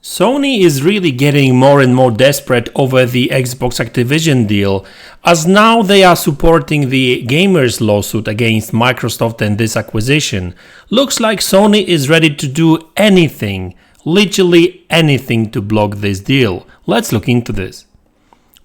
Sony is really getting more and more desperate over the Xbox Activision deal, as now they are supporting the gamers lawsuit against Microsoft and this acquisition. Looks like Sony is ready to do anything, literally anything, to block this deal. Let's look into this.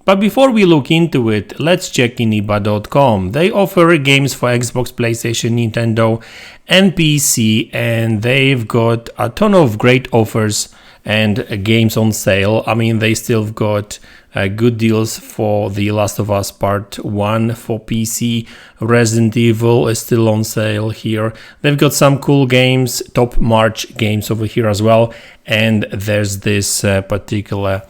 But before we look into it, let's check iniba.com. They offer games for Xbox, PlayStation, Nintendo and PC, and they've got a ton of great offers and games on sale. I mean, they still got good deals for The Last of Us Part 1 for PC. Resident Evil is still on sale here. They've got some cool games, top March games over here as well. And there's this particular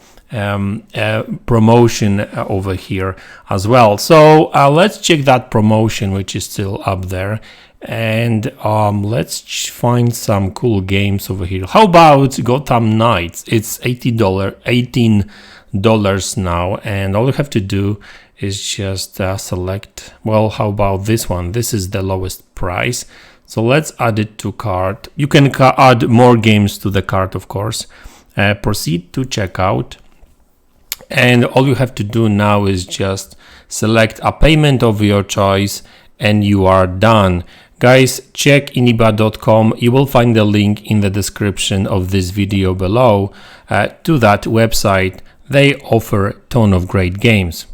promotion over here as well. So let's check that promotion, which is still up there, and let's find some cool games over here. How about Gotham Knights? It's $18 now, and all you have to do is just select. Well, how about this one? This is the lowest price, so let's add it to cart. You can add more games to the cart, of course. Proceed to checkout. And all you have to do now is just select a payment of your choice and you are done. Guys, check iniba.com. You will find the link in the description of this video below to that website. They offer a ton of great games.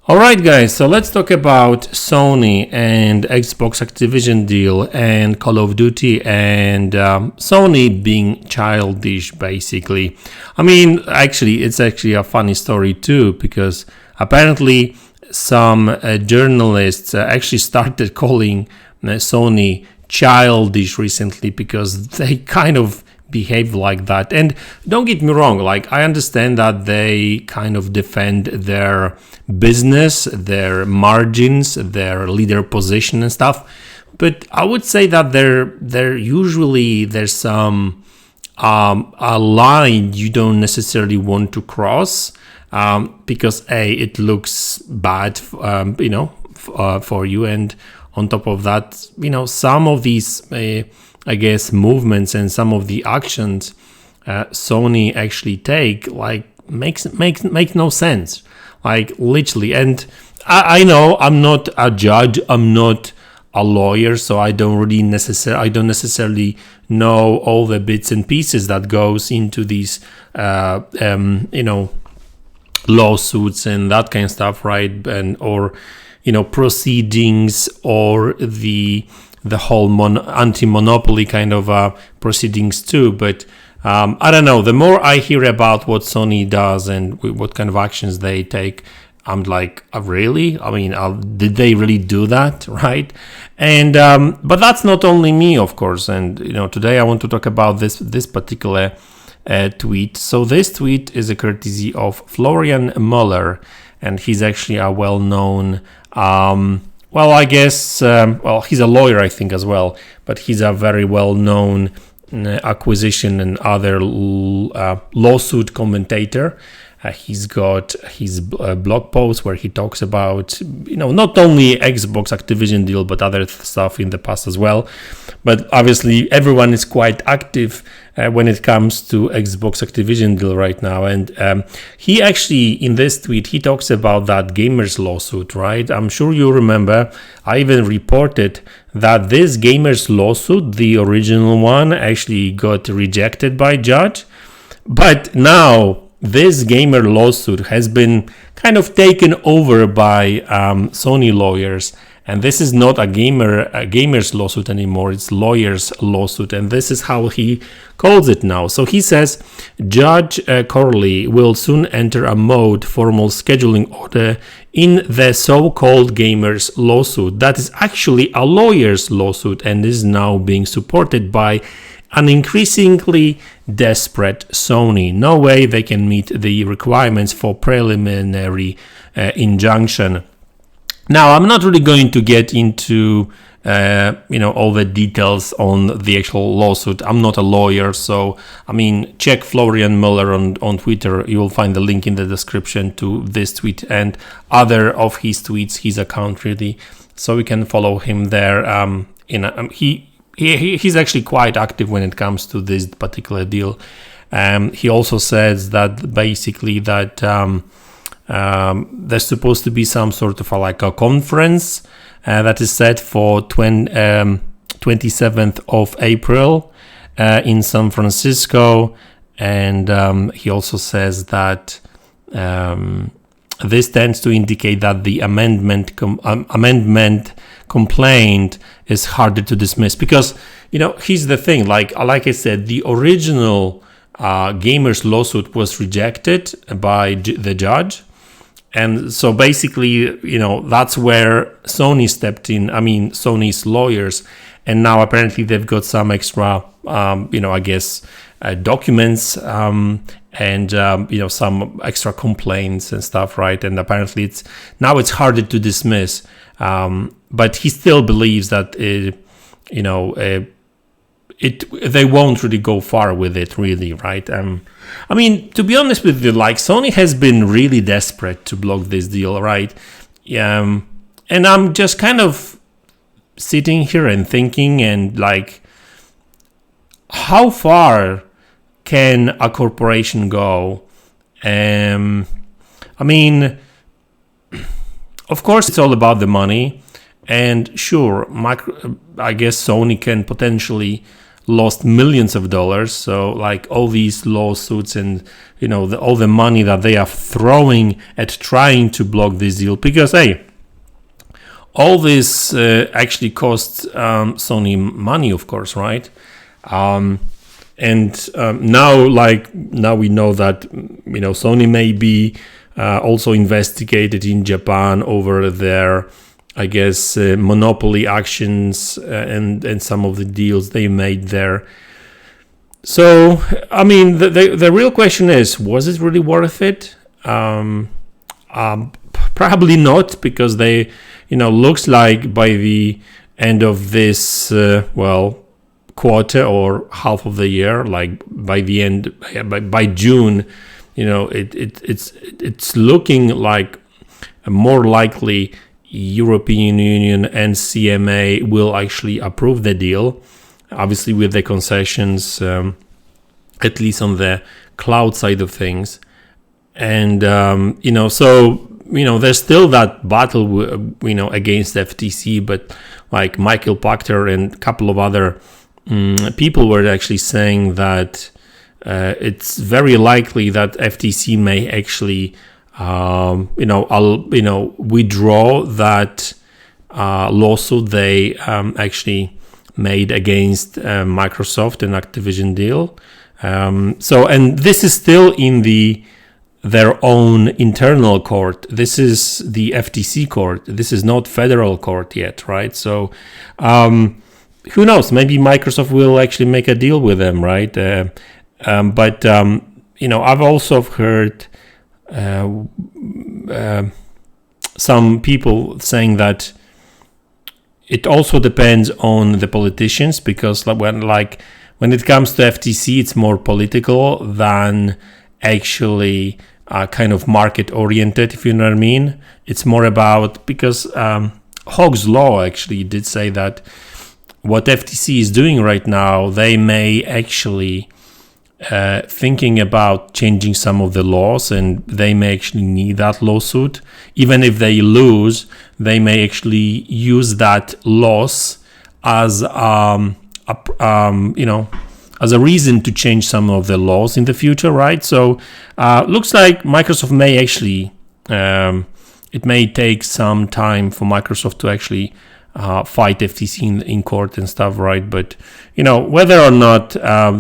Alright guys, so let's talk about Sony and Xbox Activision deal and Call of Duty and Sony being childish, basically. I mean, it's actually a funny story too, because apparently some journalists actually started calling Sony childish recently because they kind of behave like that. And don't get me wrong, like, I understand that they kind of defend their business, their margins, their leader position and stuff, but I would say that there's some a line you don't necessarily want to cross, because it looks bad for you, and on top of that, some of these I guess movements and some of the actions Sony actually take, like, make no sense, like, literally. And I know I'm not a judge, I'm not a lawyer, so I don't necessarily know all the bits and pieces that goes into these lawsuits and that kind of stuff, right? And or proceedings, or the whole anti-monopoly kind of proceedings too. But I don't know, the more I hear about what Sony does and what kind of actions they take, I'm like, really? I mean, did they really do that, right? And but that's not only me, of course. And today I want to talk about this particular tweet. So this tweet is a courtesy of Florian Muller, and he's actually a well-known he's a lawyer, I think, as well, but he's a very well-known acquisition and other lawsuit commentator. He's got his blog post where he talks about, not only Xbox Activision deal, but other stuff in the past as well. But obviously everyone is quite active when it comes to Xbox Activision deal right now. And he actually, in this tweet, he talks about that gamers lawsuit, right? I'm sure you remember, I even reported that this gamers lawsuit, the original one, actually got rejected by judge. But now this gamer lawsuit has been kind of taken over by Sony lawyers, and this is not a gamer's lawsuit anymore, it's lawyer's lawsuit, and this is how he calls it now. So he says, Judge Corley will soon enter a mode formal scheduling order in the so-called gamers lawsuit. That is actually a lawyer's lawsuit and is now being supported by an increasingly desperate Sony. No way they can meet the requirements for preliminary injunction. Now, I'm not really going to get into all the details on the actual lawsuit. I'm not a lawyer, so check Florian Muller on Twitter. You will find the link in the description to this tweet and other of his tweets, his account really, so we can follow him there. he's actually quite active when it comes to this particular deal. He also says that basically that there's supposed to be some sort of a conference that is set for 27th of April in San Francisco, and he also says that this tends to indicate that the amendment complaint is harder to dismiss because, here's the thing, like I said, the original gamers lawsuit was rejected by the judge, and so basically, that's where Sony stepped in. I mean, Sony's lawyers, and now apparently they've got some extra, I guess, documents and some extra complaints and stuff, right? And apparently it's harder to dismiss, but he still believes that they won't really go far with it, really, right? I mean, to be honest with you, like, Sony has been really desperate to block this deal, right? And I'm just kind of sitting here and thinking, and like, how far can a corporation go? I mean, of course, it's all about the money, and sure, I guess Sony can potentially lost millions of dollars. So like all these lawsuits and all the money that they are throwing at trying to block this deal, because hey, all this actually costs Sony money, of course, right? Now we know that Sony may be also investigated in Japan over their, I guess, monopoly actions and some of the deals they made there. So, I mean, the real question is, was it really worth it? Probably not, because they, looks like by the end of this, quarter or half of the year, like by the end, by June, it's looking like more likely European Union and CMA will actually approve the deal, obviously with the concessions, at least on the cloud side of things. And, there's still that battle, against FTC, but like Michael Pachter and a couple of other people were actually saying that it's very likely that FTC may actually withdraw that lawsuit they actually made against Microsoft and Activision deal. And this is still in their own internal court. This is the FTC court. This is not federal court yet, right? So who knows? Maybe Microsoft will actually make a deal with them, right? But I've also heard some people saying that it also depends on the politicians, because when it comes to FTC, it's more political than actually kind of market oriented, if you know what I mean. It's more about, because Hogg's Law actually did say that what FTC is doing right now, they may actually thinking about changing some of the laws, and they may actually need that lawsuit. Even if they lose, they may actually use that loss as as a reason to change some of the laws in the future, right? So looks like Microsoft may actually, it may take some time for Microsoft to actually fight FTC in court and stuff, right? But whether or not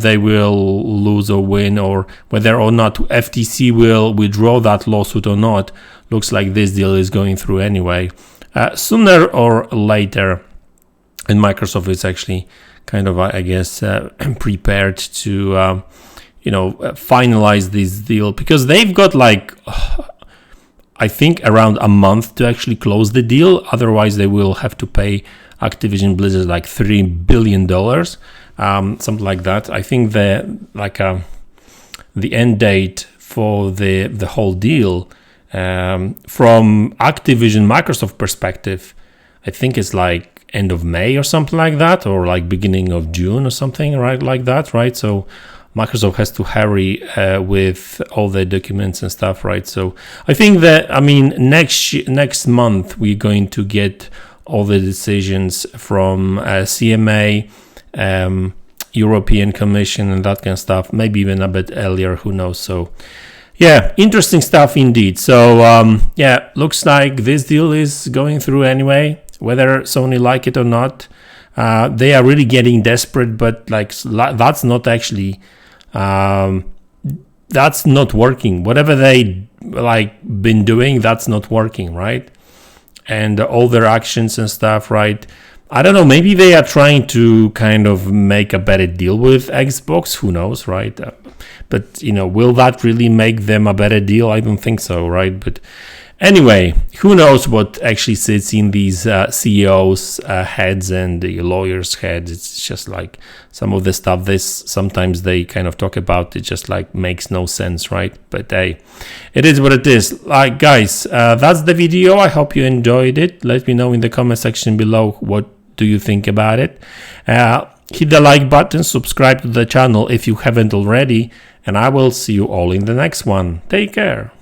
they will lose or win, or whether or not FTC will withdraw that lawsuit or not, looks like this deal is going through anyway, sooner or later. And Microsoft is actually kind of, I guess, prepared to finalize this deal, because they've got I think around a month to actually close the deal. Otherwise, they will have to pay Activision Blizzard like $3 billion, something like that. I think the end date for the whole deal, from Activision Microsoft perspective, I think it's like end of May or something like that, or like beginning of June or something, right? Like that, right? So Microsoft has to hurry with all the documents and stuff, right? So I think that, I mean, next month we're going to get all the decisions from CMA, European Commission and that kind of stuff, maybe even a bit earlier, who knows. So yeah, interesting stuff indeed. So yeah, looks like this deal is going through anyway, whether Sony like it or not. They are really getting desperate, but like that's not actually that's not working. Whatever they like been doing, that's not working, right? And all their actions and stuff, right? I don't know, maybe they are trying to kind of make a better deal with Xbox, who knows, right? But, you know, will that really make them a better deal? I don't think so, right? But anyway, who knows what actually sits in these CEOs' heads and the lawyers' heads. It's just like some of the stuff sometimes they kind of talk about, it just like makes no sense, right? But hey, it is what it is. Like, guys, that's the video. I hope you enjoyed it. Let me know in the comment section below what do you think about it. Hit the like button, subscribe to the channel if you haven't already, and I will see you all in the next one. Take care.